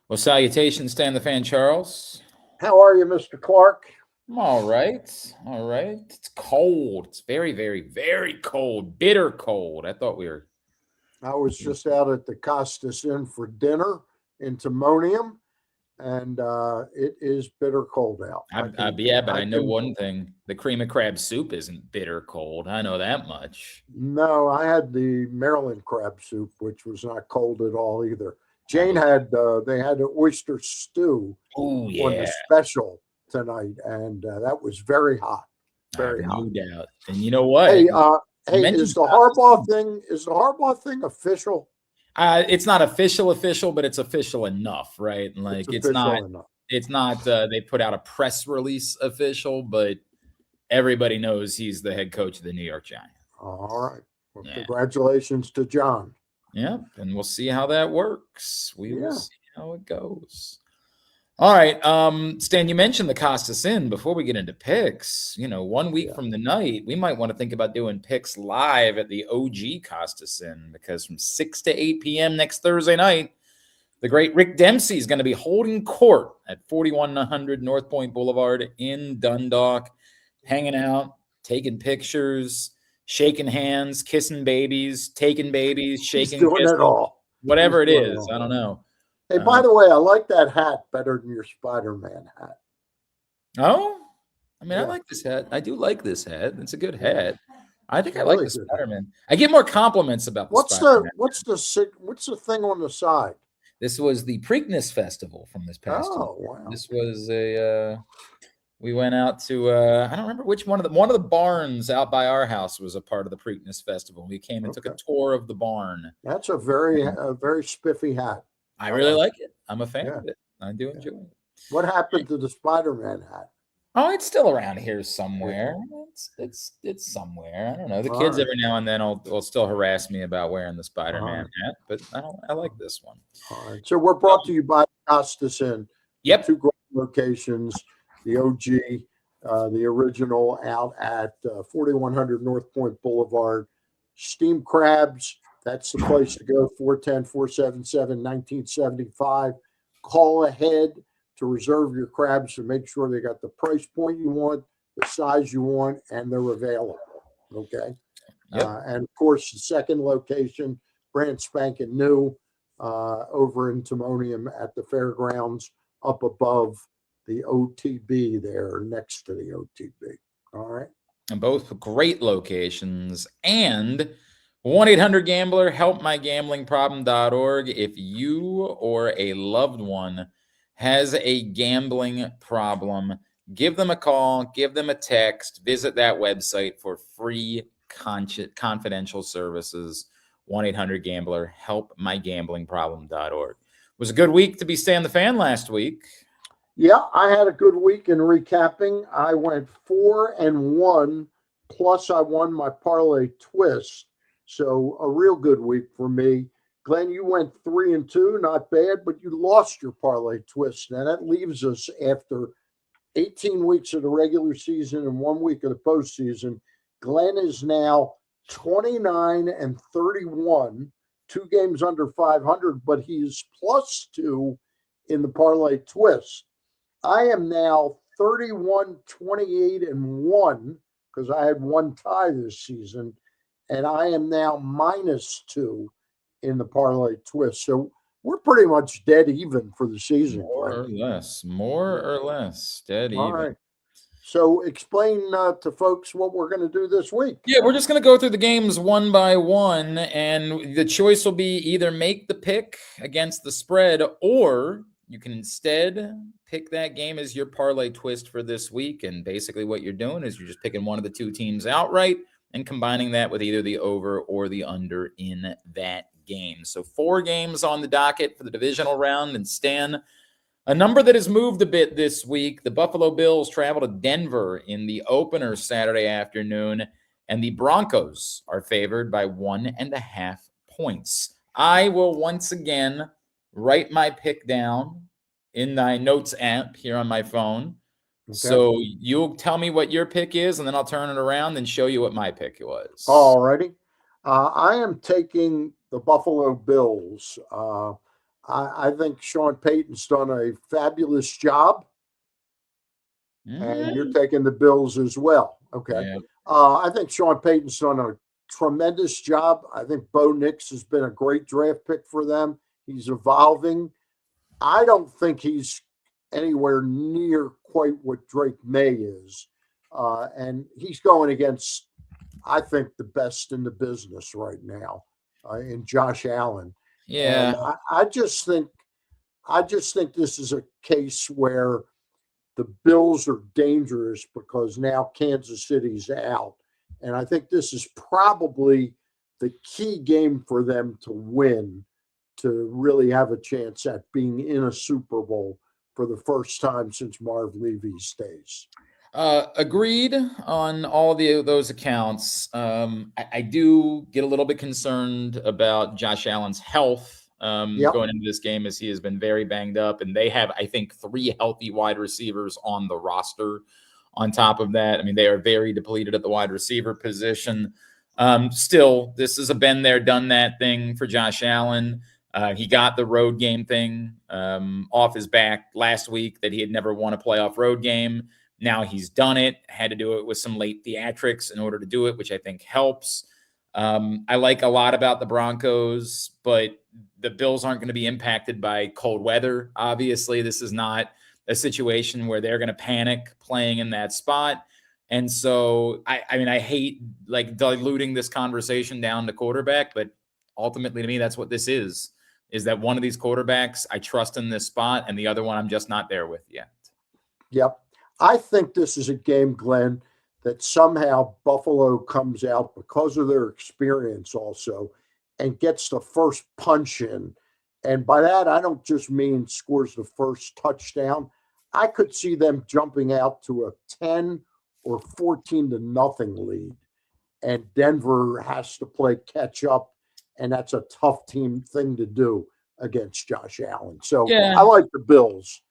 Well, salutations, Stan the Fan Charles. How are you, Mr. Clark? I'm all right. All right. It's cold. It's very, very, very cold. Bitter cold. I thought we were. I was just out at the Costas Inn for dinner in Timonium, and it is bitter cold out. Yeah, but I know one thing: the cream of crab soup isn't bitter cold. I know that much. No, I had the Maryland crab soup, which was not cold at all either. Jane had they had an oyster stew Oh on yeah, the special tonight, and that was very hot, very hot. No doubt. And you know what? Hey, is the Harbaugh thing official? It's not official, but it's official enough, right? Like it's not. Enough. It's not. They put out a press release official, but everybody knows he's the head coach of the New York Giants. All right. Well, congratulations to John. Yep, and we'll see how that works. We will see how it goes. All right, Stan, you mentioned the Costas Inn. Before we get into picks, 1 week from the night, we might want to think about doing picks live at the OG Costas Inn, because from 6 to 8 p.m. next Thursday night, the great Rick Dempsey is going to be holding court at 4100 North Point Boulevard in Dundalk, hanging out, taking pictures, shaking hands, kissing babies, taking babies, shaking, doing kissing, it all. Whatever it is. I don't know. Hey, by the way, I like that hat better than your Spider-Man hat. Oh, I mean, I like this hat. I do like this hat. It's a good hat. I think I like the Spider-Man. I get more compliments about the Spider-Man. What's the thing on the side? This was the Preakness Festival from this past year. Wow. This was we went out to I don't remember which one of the barns out by our house was a part of the Preakness Festival. We came and took a tour of the barn. That's a very spiffy hat. I really like it. I'm a fan of it. I do enjoy it. What happened to the Spider-Man hat? Oh, it's still around here somewhere. It's somewhere. I don't know. The kids every now and then will still harass me about wearing the Spider-Man hat, but I like this one. All right. So we're brought to you by Costas Inn. Yep. 2 great locations. The OG, the original, out at 4100 North Point Boulevard. Steamed crabs. That's the place to go. 410-477-1975. Call ahead to reserve your crabs to make sure they got the price point you want, the size you want, and they're available. Okay. Yep. And of course, the second location, brand spanking new, over in Timonium at the fairgrounds, up above the OTB there, next to the OTB. All right. And both great locations. And 1-800-GAMBLER, helpmygamblingproblem.org. If you or a loved one has a gambling problem, give them a call, give them a text, visit that website for free confidential services. 1-800-GAMBLER, helpmygamblingproblem.org. It was a good week to be Stan the Fan last week. Yeah, I had a good week in recapping. I went 4-1, plus I won my parlay twist. So a real good week for me. Glenn, you went 3-2, not bad, but you lost your parlay twist. Now that leaves us, after 18 weeks of the regular season and 1 week of the postseason, Glenn is now 29-31, 2 games under 500, but he's +2 in the parlay twist. I am now 31-28-1, because I had 1 tie this season, and I am now -2 in the parlay twist. So we're pretty much dead even for the season. More or less dead even. All right. So explain to folks what we're going to do this week. Yeah, we're just going to go through the games one by one, and the choice will be either make the pick against the spread, or you can instead pick that game as your parlay twist for this week. And basically what you're doing is you're just picking one of the 2 teams outright and combining that with either the over or the under in that game. So 4 games on the docket for the divisional round. And Stan, a number that has moved a bit this week: the Buffalo Bills travel to Denver in the opener Saturday afternoon, and the Broncos are favored by 1.5 points. I will once again write my pick down in my notes app here on my phone. Okay. So you'll tell me what your pick is, and then I'll turn it around and show you what my pick was. All righty. I am taking the Buffalo Bills. I think Sean Payton's done a fabulous job, and you're Mm, taking the Bills as well. Okay. yeah. I think Sean Payton's done a tremendous job. I think Bo Nix has been a great draft pick for them. He's evolving. I don't think he's anywhere near quite what Drake May is. And he's going against, I think, the best in the business right now in Josh Allen. And Yeah. I just think this is a case where the Bills are dangerous because now Kansas City's out. And I think this is probably the key game for them to win to really have a chance at being in a Super Bowl for the first time since Marv Levy's days. Agreed on all those accounts. I do get a little bit concerned about Josh Allen's health Yep. going into this game, as he has been very banged up, and they have, I think, 3 healthy wide receivers on the roster. On top of that, I mean, they are very depleted at the wide receiver position. Still, this is a been there, done that thing for Josh Allen. He got the road game thing off his back last week, that he had never won a playoff road game. Now he's done it, had to do it with some late theatrics in order to do it, which I think helps. I like a lot about the Broncos, but the Bills aren't going to be impacted by cold weather. Obviously, this is not a situation where they're going to panic playing in that spot. And so, I mean, I hate like diluting this conversation down to quarterback, but ultimately to me, that's what this is that one of these quarterbacks I trust in this spot, and the other one I'm just not there with yet. Yep. I think this is a game, Glenn, that somehow Buffalo comes out because of their experience also and gets the first punch in. And by that, I don't just mean scores the first touchdown. I could see them jumping out to a 10 or 14 to nothing lead. And Denver has to play catch up. And that's a tough team thing to do against Josh Allen. So I Yeah. like the Bills.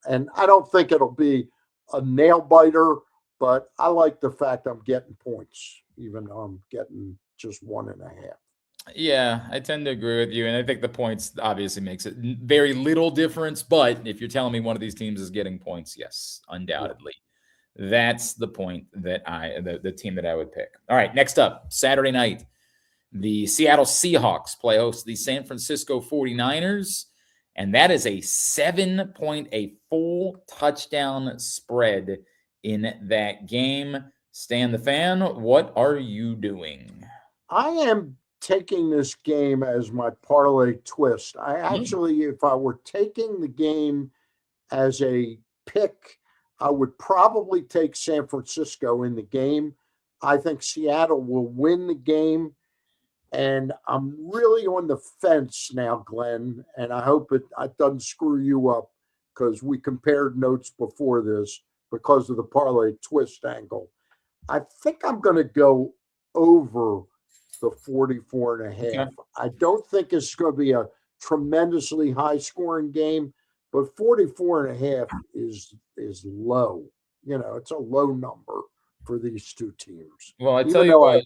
And I don't think it'll be a nail biter, but I like the fact I'm getting points, even though I'm getting just 1.5. Yeah, I tend to agree with you. And I think the points obviously makes it very little difference. But if you're telling me one of these teams is getting points, yes, Yeah. undoubtedly. That's the point that the team that I would pick. All right, next up, Saturday night, the Seattle Seahawks play host to the San Francisco 49ers. And that is a 7-point, a full touchdown spread in that game. Stan the Fan, what are you doing? I am taking this game as my parlay twist. I Hmm. actually, if I were taking the game as a pick, I would probably take San Francisco in the game. I think Seattle will win the game. And I'm really on the fence now, Glenn. And I hope it doesn't screw you up because we compared notes before this because of the parlay twist angle. I think I'm going to go over the 44 and a Okay. half. I don't think it's going to be a tremendously high scoring game, but 44 and a half is low. It's a low number for these two teams. Well, I tell Even you though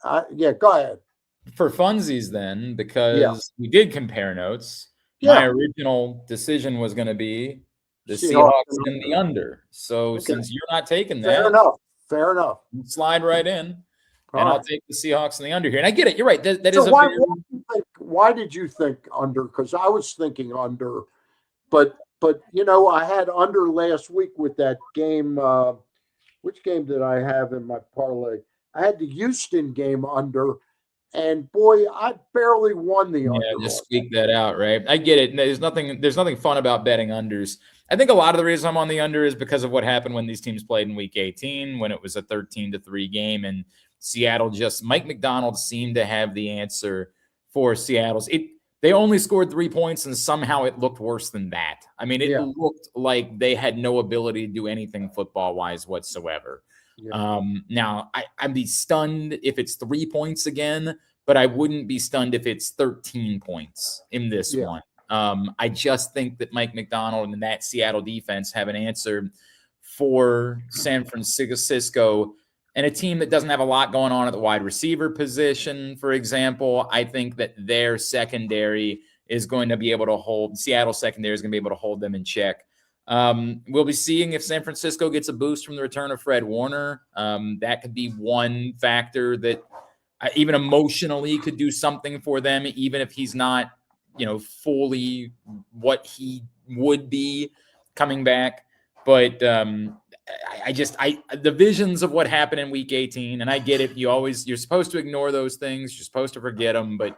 what, yeah, go ahead. for funsies then, Yeah, because we did compare notes, my yeah. original decision was going to be the Seahawks Seahawks and in the under. under. So Okay, since you're not taking fair that, enough. Fair enough. slide right in, All and I'll right. take the Seahawks in the under here. And I get it. You're right. That So is a very why did you think under? Because I was thinking under, but I had under last week with that game. Which game did I have in my parlay? I had the Houston game under, and boy, I barely won the yeah, under just on that squeak that game. out, right? I get it. There's nothing fun about betting unders. I think a lot of the reason I'm on the under is because of what happened when these teams played in week 18, when it was a 13-3 game, and Seattle just Mike McDonald seemed to have the answer for Seattle's. They only scored 3 points, and somehow it looked worse than that. I mean, it Yeah, looked like they had no ability to do anything football wise whatsoever. yeah, Now I'd be stunned if it's 3 points again, but I wouldn't be stunned if it's 13 points in this yeah, one. I just think that Mike McDonald and that Seattle defense have an answer for San Francisco, and a team that doesn't have a lot going on at the wide receiver position, for example. I think that their secondary is going to be able to hold Seattle secondary is going to be able to hold them in check. We'll be seeing if San Francisco gets a boost from the return of Fred Warner. That could be one factor that even emotionally could do something for them, even if he's not, fully what he would be coming back. But the visions of what happened in week 18, and I get it. You're supposed to ignore those things. You're supposed to forget them, but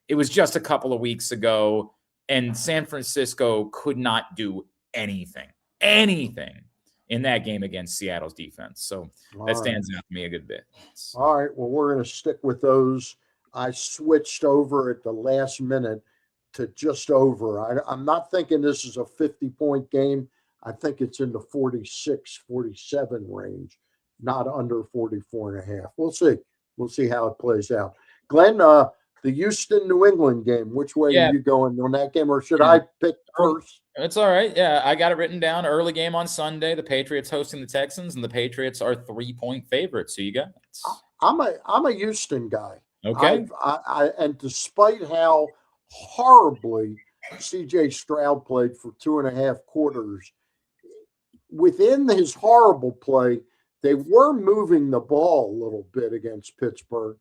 it was just a couple of weeks ago, and San Francisco could not do anything in that game against Seattle's defense. So that stands out to me a good bit. All right. Well, we're going to stick with those. I switched over at the last minute to just over. I'm not thinking this is a 50-point game. I think it's in the 46, 47 range, not under 44 and a half. We'll see. We'll see how it plays out. Glenn, the Houston New England game, which way are you going on that game, or should I pick first? It's all right. Yeah, I got it written down. Early game on Sunday. The Patriots hosting the Texans, and the Patriots are 3-point favorites. So you got it. I'm a Houston guy. Okay. And despite how horribly C.J. Stroud played for 2.5 quarters, within his horrible play, they were moving the ball a little bit against Pittsburgh,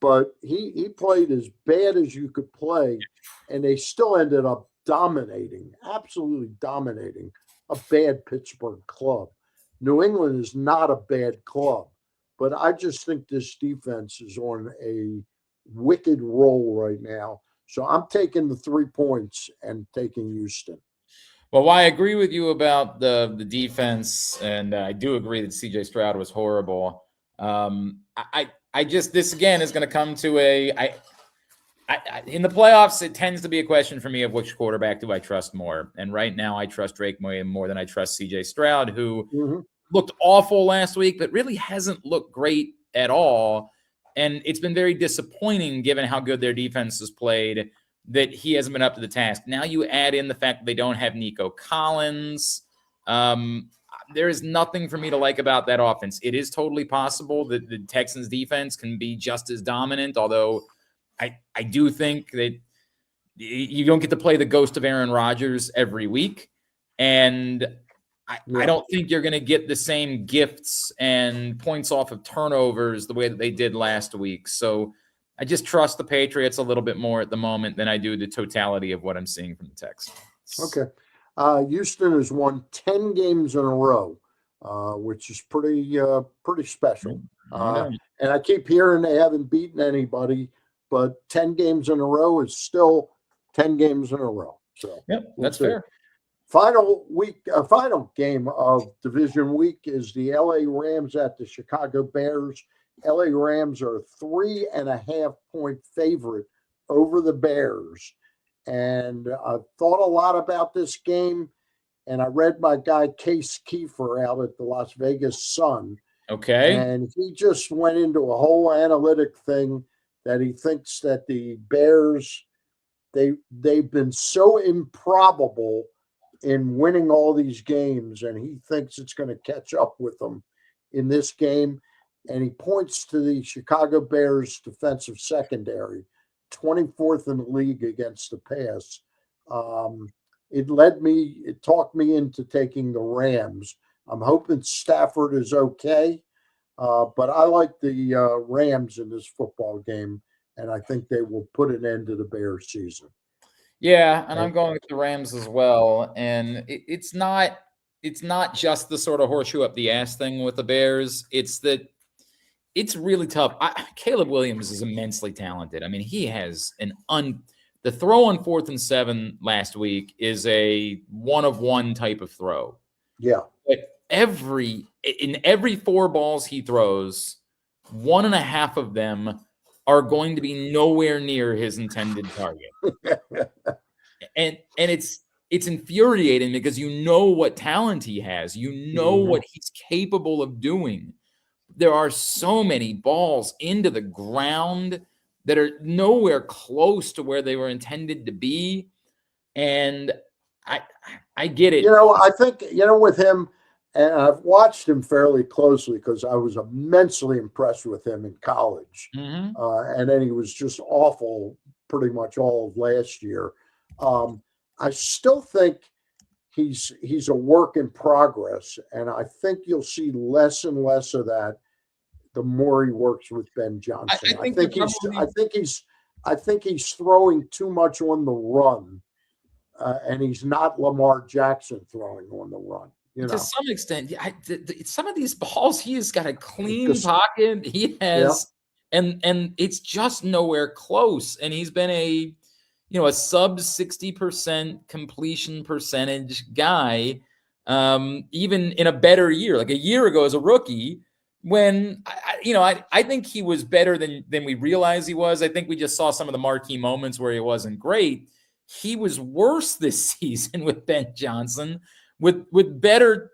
but he played as bad as you could play, and they still ended up absolutely dominating a bad Pittsburgh club. New England is not a bad club, but I just think this defense is on a wicked roll right now. So I'm taking the 3 points and taking Houston. Well, I agree with you about the defense, and I do agree that C.J. Stroud was horrible. This again is going to come to in the playoffs, it tends to be a question for me of which quarterback do I trust more. And right now I trust Drake May more than I trust C.J. Stroud, who looked awful last week, but really hasn't looked great at all. And it's been very disappointing given how good their defense has played that he hasn't been up to the task. Now you add in the fact that they don't have Nico Collins. There is nothing for me to like about that offense. It is totally possible that the Texans defense can be just as dominant, although I do think that you don't get to play the ghost of Aaron Rodgers every week. And I don't think you're going to get the same gifts and points off of turnovers the way that they did last week. So I just trust the Patriots a little bit more at the moment than I do the totality of what I'm seeing from the Texans. Okay. Houston has won 10 games in a row, which is pretty special. And I keep hearing they haven't beaten anybody, but 10 games in a row is still 10 games in a row. So that's fair. Final game of division week is the LA Rams at the Chicago Bears. LA Rams are 3.5-point favorite over the Bears. And I thought a lot about this game, and I read my guy Case Kiefer out at the Las Vegas Sun. Okay. And he just went into a whole analytic thing that he thinks that the Bears, they've been so improbable in winning all these games, and he thinks it's going to catch up with them in this game. And he points to the Chicago Bears defensive secondary, 24th in the league against the pass. It talked me into taking the Rams. I'm hoping Stafford is okay, but I like the Rams in this football game, and I think they will put an end to the Bears season. Yeah, and I'm going with the Rams as well. And it's not just the sort of horseshoe up the ass thing with the Bears. It's that it's really tough. Caleb Williams is immensely talented. I mean, he has the throw on 4th and 7 last week is a one-of-one type of throw. Yeah. But in every 4 balls he throws, 1.5 of them are going to be nowhere near his intended target. and it's infuriating because you know what talent he has. You know what he's capable of doing. There are so many balls into the ground that are nowhere close to where they were intended to be. And I get it. I think, with him, and I've watched him fairly closely because I was immensely impressed with him in college. And then he was just awful pretty much all of last year. I still think he's a work in progress, and I think you'll see less and less of that the more he works with Ben I Johnson. think they're probably I think he's throwing too much on the run, and he's not Lamar Jackson throwing on the run. You to know, some extent. Yeah, some of these balls, he has got a clean because pocket. He yeah, has, and it's just nowhere close. And he's been a sub 60% completion percentage guy, even in a better year, like a year ago as a rookie. When I think he was better than we realized he was. I think we just saw some of the marquee moments where he wasn't great. He was worse this season with Ben Johnson, with better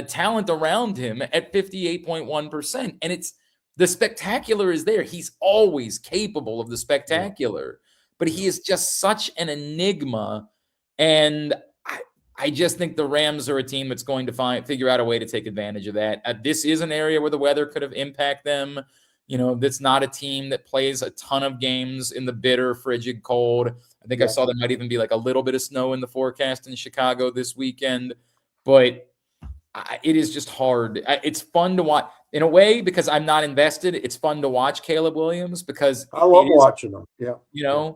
talent around him at 58.1%. And it's the spectacular is there. He's always capable of the yeah, spectacular, but yeah. he is just such an enigma. And I just think the Rams are a team that's going to figure out a way to take advantage of that. This is an area where the weather could have impacted them. That's not a team that plays a ton of games in the bitter, frigid cold. I think I Yeah. saw there might even be like a little bit of snow in the forecast in Chicago this weekend, but it is just hard. It's fun to watch in a way because I'm not invested. It's fun to watch Caleb Williams because I it love is, watching them. Yeah, yeah,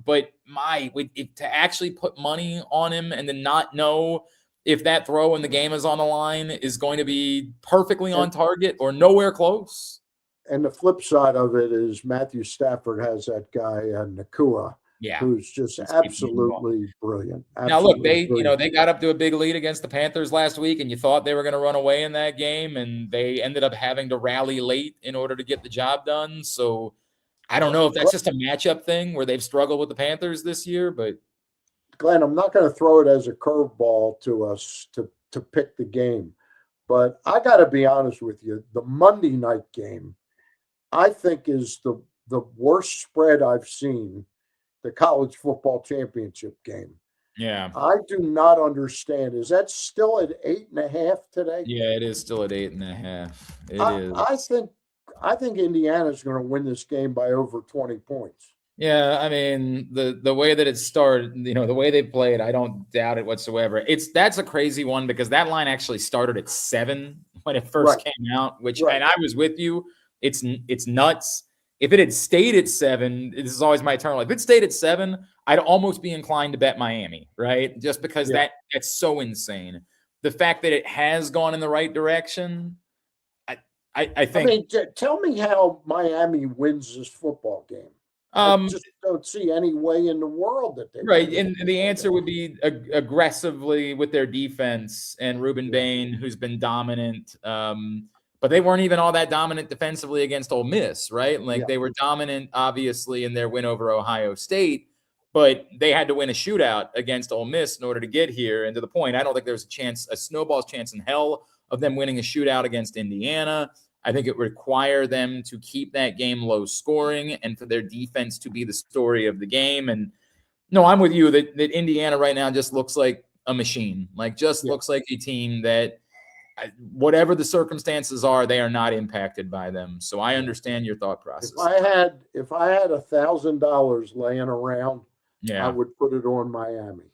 but to actually put money on him and then not know if that throw in the game is on the line is going to be perfectly on and target or nowhere close. and the flip side of it is Matthew Stafford has that guy Nakua, Yeah. who's just He's keeping him involved. absolutely brilliant, Now, look, absolutely they brilliant. they got up to a big lead against the Panthers last week, and you thought they were going to run away in that game, and they ended up having to rally late in order to get the job done. So I don't know if that's just a matchup thing where they've struggled with the Panthers this year, but Glenn, I'm not going to throw it as a curveball to us to pick the game, but I got to be honest with you. The Monday night game, I think, is the worst spread I've seen. The college football championship game. yeah. I do not understand. Is that still at 8.5 today? Yeah, it is still at 8.5. It I, is. I think I think Indiana's going to win this game by over 20 points. Yeah, I mean the way that it started, the way they played, I don't doubt it whatsoever. That's a crazy one because that line actually started at 7 when it first Right, came out, right. and I was with you. It's nuts. If it had stayed at 7, this is always my eternal. If it stayed at 7, I'd almost be inclined to bet Miami, right? Just because Yeah. that's so insane. The fact that it has gone in the right direction, I I I think mean, tell me how Miami wins this football game. I um just don't see any way in the world that they right, win this and the football answer game. would be aggressively with their defense and Ruben Yeah, Bain, who's been dominant. But they weren't even all that dominant defensively against Ole Miss, right? Like yeah, they were dominant, obviously, in their win over Ohio State, but they had to win a shootout against Ole Miss in order to get here. And to the point, I don't think there's a snowball's chance in hell of them winning a shootout against Indiana. I think it would require them to keep that game low scoring and for their defense to be the story of the game. And no, I'm with you that Indiana right now just looks like a machine. Like just yeah. looks like a team that whatever the circumstances are, they are not impacted by them. So I Yeah. understand your thought If process. I had $1,000 laying around, I Yeah. would put it on Miami.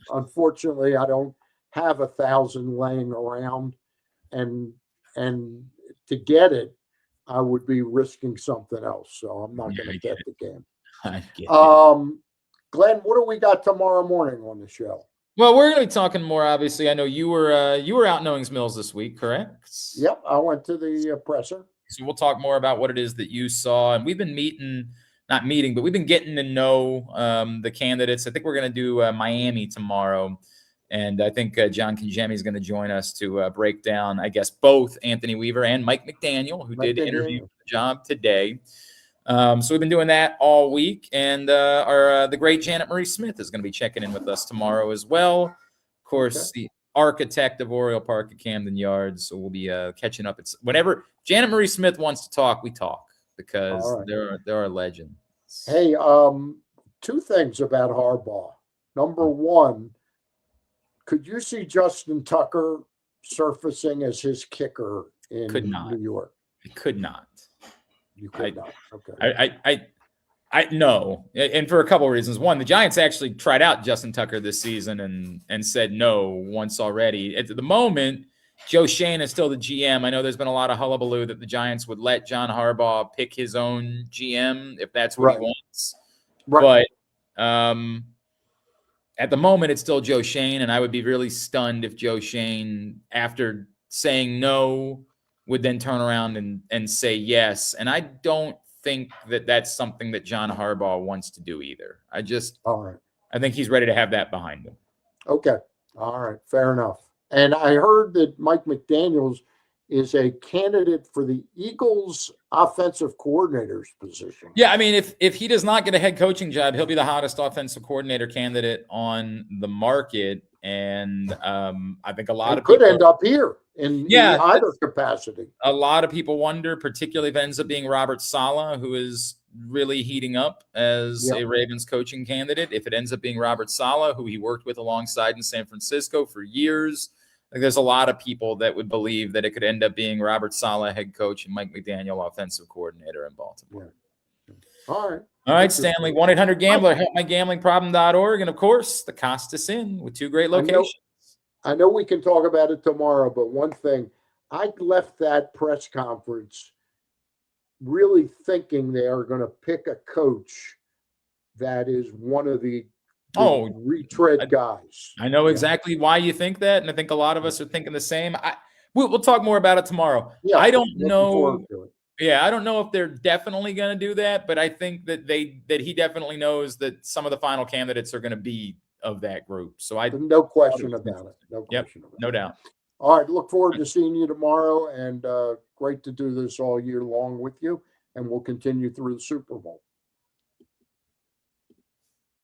Unfortunately I don't have 1,000 laying around, and and to get it, I would be risking something else. So I'm not Yeah, going I to get bet it. the game. I get it. Glenn, what do we got tomorrow morning on the show? Well, we're going to be talking more. Obviously, I know you were out in Owings Mills this week, correct? Yep, I went to the presser. So we'll talk more about what it is that you saw, and we've been not meeting, but we've been getting to know the candidates. I think we're going to do Miami tomorrow, and I think John Kajemi is going to join us to break down, I guess, both Anthony Weaver and Mike McDaniel, who Mike did interview McDaniel. for the job today. So we've been doing that all week, and our the great Janet Marie Smith is going to be checking in with us tomorrow as well. Of Okay. course, the architect of Oriole Park at Camden Yards. So we'll be catching up. It's whenever Janet Marie Smith wants to talk, we talk All because right. there are legends. Hey, two things about Harbaugh. Number one, could you see Justin Tucker surfacing as his kicker in Could not. New York? I could not. You could I not. Okay. I No, and for a couple of reasons. One, the Giants actually tried out Justin Tucker this season and said no once already. At the moment, Joe Schoen is still the GM. I know there's been a lot of hullabaloo that the Giants would let John Harbaugh pick his own GM if that's what he wants. Right. But at the moment, it's still Joe Schoen, and I would be really stunned if Joe Schoen, after saying no, would then turn around and say yes. And I don't think that that's something that John Harbaugh wants to do either. All right. I think he's ready to have that behind him. Okay. All right. Fair enough. And I heard that Mike McDaniels is a candidate for the Eagles offensive coordinator's position. Yeah, I mean, if he does not get a head coaching job, he'll be the hottest offensive coordinator candidate on the market. And I think a lot of could people end up here in either capacity. A lot of people wonder, particularly if it ends up being Robert Saleh, who is really heating up as a Ravens coaching candidate. If it ends up being Robert Saleh, who he worked with alongside in San Francisco for years, like there's a lot of people that would believe that it could end up being Robert Saleh, head coach, and Mike McDaniel, offensive coordinator in Baltimore. Yeah. All right, Stanley. 1-800-GAMBLER, helpmygamblingproblem.org, and of course, the Costas Inn with 2 great locations. I know we can talk about it tomorrow, but one thing, I left that press conference really thinking they are going to pick a coach that is one of the retread guys. I know exactly why you think that, and I think a lot of us are thinking the same. We'll talk more about it tomorrow. Yeah, I don't know. Yeah, I don't know if they're definitely going to do that, but I think that he definitely knows that some of the final candidates are going to be of that group. So no question about it. No question about it. No doubt. All right, look forward to seeing you tomorrow, and great to do this all year long with you, and we'll continue through the Super Bowl.